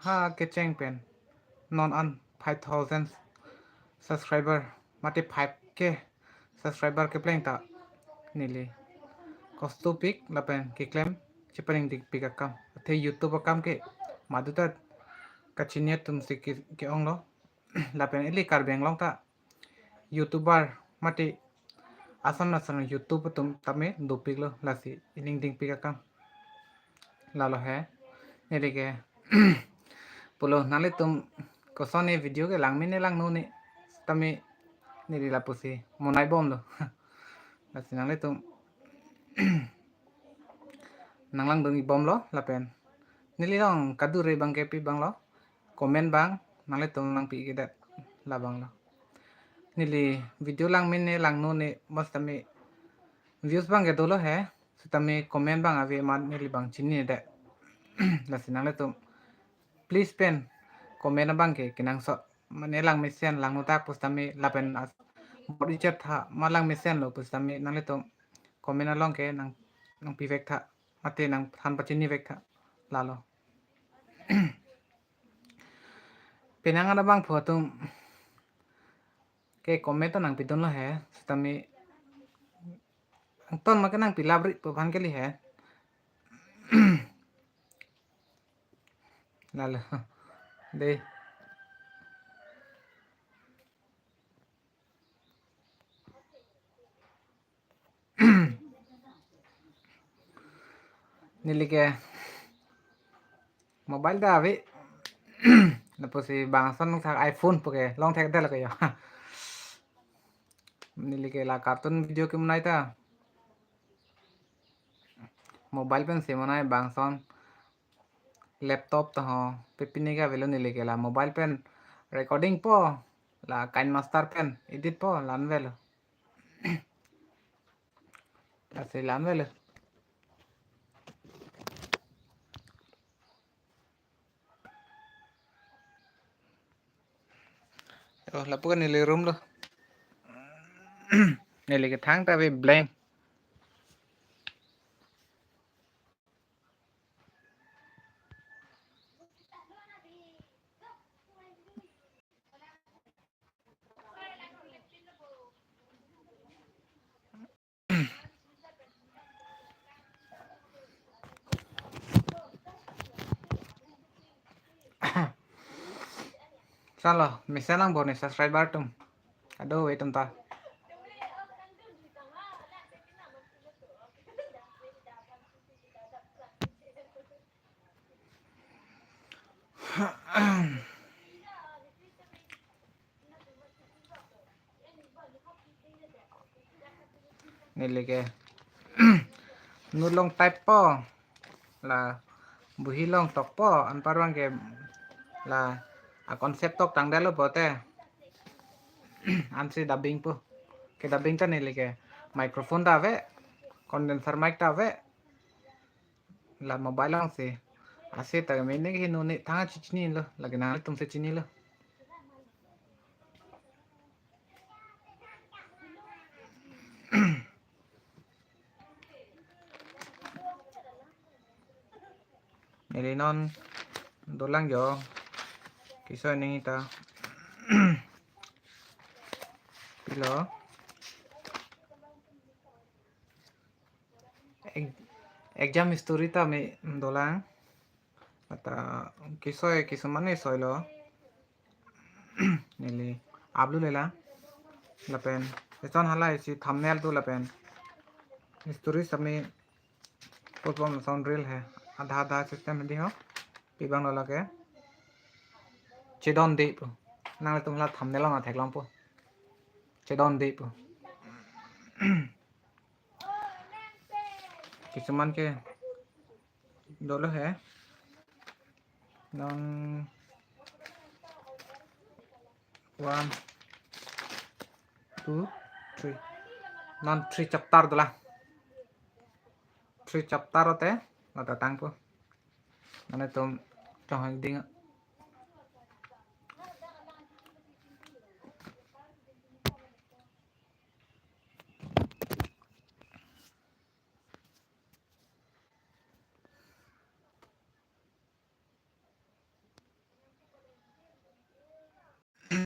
ha ke cheng pen non an 5,000 subscriber mati 5k subscriber ke pleng ta nili kostu pik lapen ke claim cipaling dik pik akam the youtube akam ke maduta kachinya tum si ke ong lo lapen ili kar beng long ta youtuber mati asam asam youtube tum tame dupik lo lasi ining ding pik akam lalo hai nili ke pulo nale tum kosone video ke lang mine lang no ni tame nili la pusi monai bom lo lasi nale tum nang lang dong bom lo lapen nili long kadure bang kepi bang lo komen bang nale tum nang pi kidat la bang lo nili video lang mine lang no ni mas tame views bang ke dolo hai tame komen bang ave mat nili bang chini de lasi nale tum please pen komen bang ke kinang so mane lang mesian lang utak pus tame lapen body chat tha malang mesian lo pus tame nale tum komen along ke nang pi vek tha mate nang than pachini vek tha lalo penang ada bang pho tum ke komen to nang pidon lo hai tame ton ma nang pilabri po bang ke li hai lalo de nili ke mobile da ave lepas si bangsan nung iPhone pakai long tag dah lah kayak nili ke la kartun video ke mana itu mobile pen se mana bangsan laptop tuh pipini ka velo nili ke la mobile pen recording po la kain master pen edit po lan velo así lan velo oh la pukan nili room lo nili ke thang ta be blank salah misalnya bonus subscriber tum aduh itu entah nili ke nulong type po là buhi long tok po an parwang ke là konsep tok tang dalo po te an si dubbing po ke dubbing ta nili ke microphone ta ave condenser mic ta ave la mobile lang si ase ta mene ke no ne thang chichini lo lagi na tum se chini lo nili non dolang jo kiso ning ita pilo exam story ta me dolang ata kiso mane soilo nili ablu lela lapen eton halai si thumbnail tu lapen story sami potpom sound reel hai आधा आधा सिस्टम में दिहो पिबंग लो लगे चेदन दे पो नाले तुमला थंबनेल ना थेकलम पो चेदन दे पो किसुमान के दोलो है नॉन 1 2 3 नॉन 3 चैप्टर दोला 3 चैप्टर होते atau tangpo mana tuh ding